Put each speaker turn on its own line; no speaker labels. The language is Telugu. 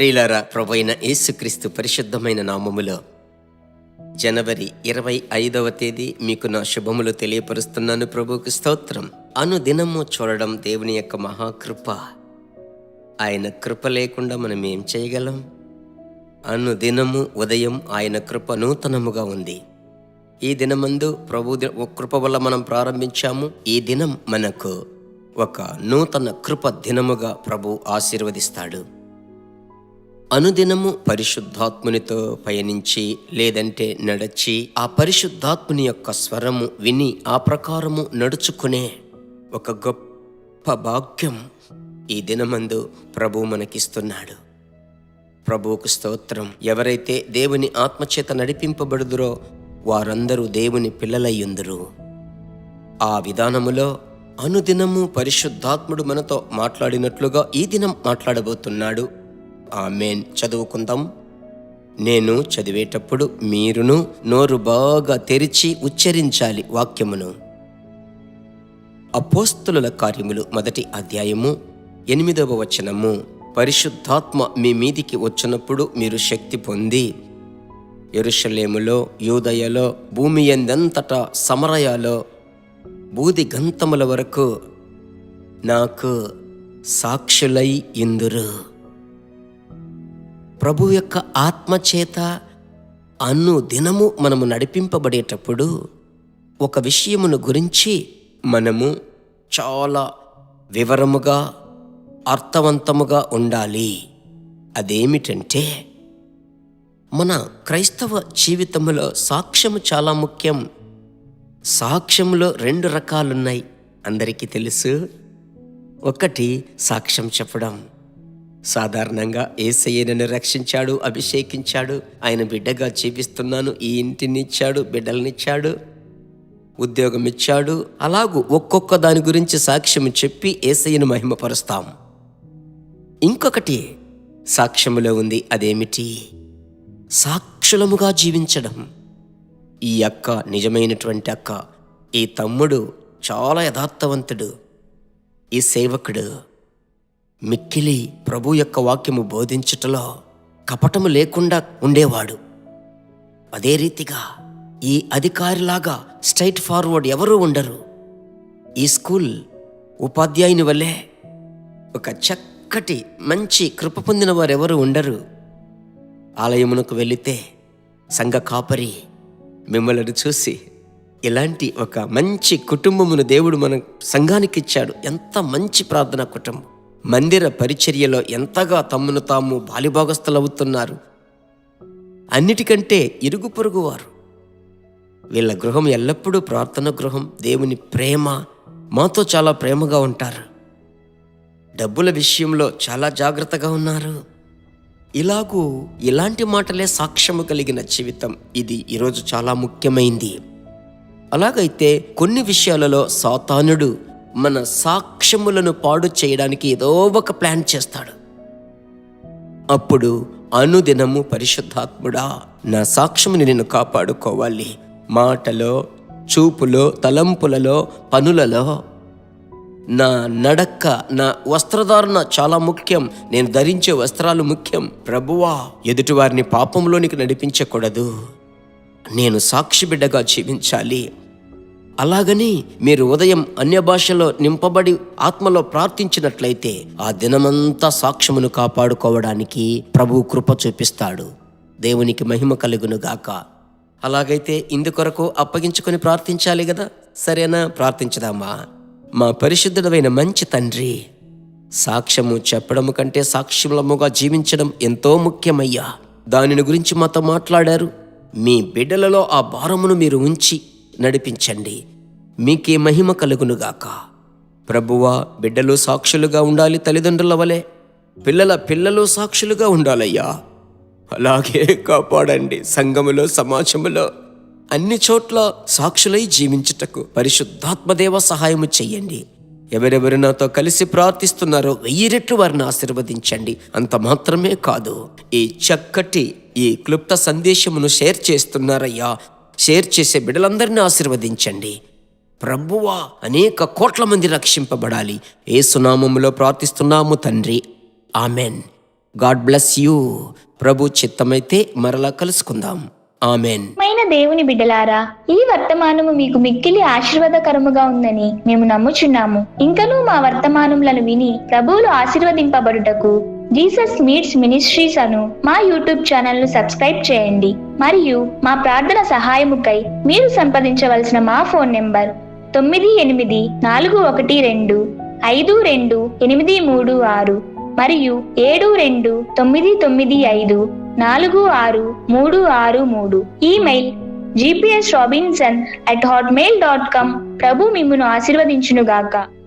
ప్రియులారా, ప్రభువైన యేసుక్రీస్తు పరిశుద్ధమైన నామములో జనవరి 25వ తేదీ మీకు నా శుభములు తెలియపరుస్తున్నాను. ప్రభువుకు స్తోత్రం. అనుదినము చూడడం దేవుని యొక్క మహాకృప. ఆయన కృప లేకుండా మనం ఏం చేయగలం? అనుదినము ఉదయం ఆయన కృప నూతనముగా ఉంది. ఈ దినమందు ప్రభు కృప వల్ల మనం ప్రారంభించాము. ఈ దినం మనకు ఒక నూతన కృప దినముగా ప్రభు ఆశీర్వదిస్తాడు. అనుదినము పరిశుద్ధాత్మునితో పయనించి లేదంటే నడచి ఆ పరిశుద్ధాత్ముని యొక్క స్వరము విని ఆ ప్రకారము నడుచుకునే ఒక గొప్ప భాగ్యం ఈ దినమందు ప్రభు మనకిస్తున్నాడు. ప్రభువుకు స్తోత్రం. ఎవరైతే దేవుని ఆత్మచేత నడిపింపబడుదురో వారందరూ దేవుని పిల్లలయ్యుందురు. ఆ విధానములో అనుదినము పరిశుద్ధాత్ముడు మనతో మాట్లాడినట్లుగా ఈ దినం మాట్లాడబోతున్నాడు. ఆమేన్. చదువుకుందాం. నేను చదివేటప్పుడు మీరును నోరు బాగా తెరిచి ఉచ్చరించాలి వాక్యమును. అపోస్తలుల కార్యములు 1వ అధ్యాయము 8వ వచనము. పరిశుద్ధాత్మ మీ మీదికి వచ్చినప్పుడు మీరు శక్తి పొంది యెరూషలేములో, యూదయలో, భూమి యందంతటా, సమరయలో, బూది గంతముల వరకు నాకు సాక్షులై ఇందురు. ప్రభు యొక్క ఆత్మచేత అనుదినము మనము నడిపింపబడేటప్పుడు ఒక విషయమును గురించి మనము చాలా వివరముగా అర్థవంతముగా ఉండాలి. అదేమిటంటే మన క్రైస్తవ జీవితంలో సాక్ష్యము చాలా ముఖ్యం. సాక్ష్యంలో 2 రకాలున్నాయి, అందరికీ తెలుసు. ఒకటి సాక్ష్యం చెప్పడం. సాధారణంగా యేసయ్య నన్ను రక్షించాడు, అభిషేకించాడు, ఆయన బిడ్డగా జీవిస్తున్నాను, ఈ ఇంటినిచ్చాడు, బిడ్డలనిచ్చాడు, ఉద్యోగం ఇచ్చాడు, అలాగూ ఒక్కొక్క దాని గురించి సాక్ష్యం చెప్పి యేసయ్యను మహిమపరుస్తాం. ఇంకొకటి సాక్ష్యములో ఉంది. అదేమిటి? సాక్షులముగా జీవించడం. ఈ అక్క నిజమైనటువంటి అక్క, ఈ తమ్ముడు చాలా యథార్థవంతుడు, ఈ సేవకుడు మిక్కిలి ప్రభు యొక్క వాక్యము బోధించుటలో కపటము లేకుండా ఉండేవాడు. అదే రీతిగా ఈ అధికారిలాగా స్ట్రైట్ ఫార్వర్డ్ ఎవరూ ఉండరు. ఈ స్కూల్ ఉపాధ్యాయుని వల్లే ఒక చక్కటి మంచి కృప పొందిన వారు ఎవరు ఉండరు. ఆలయమునకు వెళితే సంఘ కాపరి మిమ్మల్ని చూసి ఇలాంటి ఒక మంచి కుటుంబమును దేవుడు మన సంఘానికి ఇచ్చాడు, ఎంత మంచి ప్రార్థనా కుటుంబం, మందిర పరిచర్యలో ఎంతగా తమ్మును తాము బాలిభాగస్థులవుతున్నారు. అన్నిటికంటే ఇరుగు పొరుగు వారు, వీళ్ళ గృహం ఎల్లప్పుడూ ప్రార్థన గృహం, దేవుని ప్రేమ, మాతో చాలా ప్రేమగా ఉంటారు, డబ్బుల విషయంలో చాలా జాగ్రత్తగా ఉన్నారు. ఇలాంటి మాటలే సాక్ష్యము కలిగిన జీవితం. ఇది ఈరోజు చాలా ముఖ్యమైంది. అలాగైతే కొన్ని విషయాలలో సాతానుడు మన సాక్ష్యములను పాడు చేయడానికి ఏదో ఒక ప్లాన్ చేస్తాడు. అప్పుడు అనుదినము పరిశుద్ధాత్ముడా నా సాక్ష్యముని నేను కాపాడుకోవాలి. మాటలో, చూపులో, తలంపులలో, పనులలో, నా నడక, నా వస్త్రధారణ చాలా ముఖ్యం. నేను ధరించే వస్త్రాలు ముఖ్యం. ప్రభువా, ఎదుటివారిని పాపంలోనికి నడిపించకూడదు. నేను సాక్షి బిడ్డగా జీవించాలి. అలాగని మీరు ఉదయం అన్య భాషలో నింపబడి ఆత్మలో ప్రార్థించినట్లయితే ఆ దినమంతా సాక్ష్యమును కాపాడుకోవడానికి ప్రభు కృప చూపిస్తాడు. దేవునికి మహిమ కలుగునుగాక. అలాగైతే ఇందుకొరకు అప్పగించుకొని ప్రార్థించాలి కదా. సరేనా? ప్రార్థించదామా. మా పరిశుద్ధుడైన మంచి తండ్రి, సాక్ష్యము చెప్పడము కంటే సాక్ష్యముగా జీవించడం ఎంతో ముఖ్యమయ్యా. దానిని గురించి మాతో మాట్లాడారు. మీ బిడ్డలలో ఆ భారమును మీరు ఉంచి నడిపించండి. మీకే మహిమ కలుగునుగాక. ప్రభువా, బిడ్డలు సాక్షులుగా ఉండాలి, తల్లిదండ్రుల వలె పిల్లలు సాక్షులుగా ఉండాలయ్యా. అలాగే కాపాడండి. సంఘములో, సమాజములో, అన్ని చోట్ల సాక్షులై జీవించుటకు పరిశుద్ధాత్మదేవ సహాయము చెయ్యండి. ఎవరెవరు నాతో కలిసి ప్రార్థిస్తున్నారో 1000 రెట్లు వారిని ఆశీర్వదించండి. అంత మాత్రమే కాదు, ఈ చక్కటి ఈ క్లుప్త సందేశమును షేర్ చేస్తున్నారయ్యా. షేర్ చేసే బిడ్డలందరినీ ఆశీర్వదించండి. ప్రభువా, అనేక కోట్ల మంది రక్షింపబడాలి. యేసు నామములో ప్రార్థిస్తున్నాము తండ్రి. ఆమెన్. God bless you. ప్రభు చిత్తమైతే మరలా కలుసుకుందాం. ఆమెన్.
దేవుని బిడ్డలారా, ఈ వర్తమానము మీకు మిక్కిలి ఆశీర్వాదకరముగా ఉందని మేము నమ్ముచున్నాము. ఇంకనూ మా వర్తమానములను విని ప్రభువులు ఆశీర్వదింపబడుటకు జీసస్ మీట్స్ మినిస్ట్రీస్ అను మా యూట్యూబ్ ఛానల్ ను సబ్స్క్రైబ్ చేయండి. మరియు మా ప్రార్థన సహాయముకై మీరు సంప్రదించవలసిన మా ఫోన్ నెంబర్ 9842528236 మరియు 7299546363. Email gpsrobinson@hotmail.com. ప్రభు మిమ్మును ఆశీర్వదించునుగాక.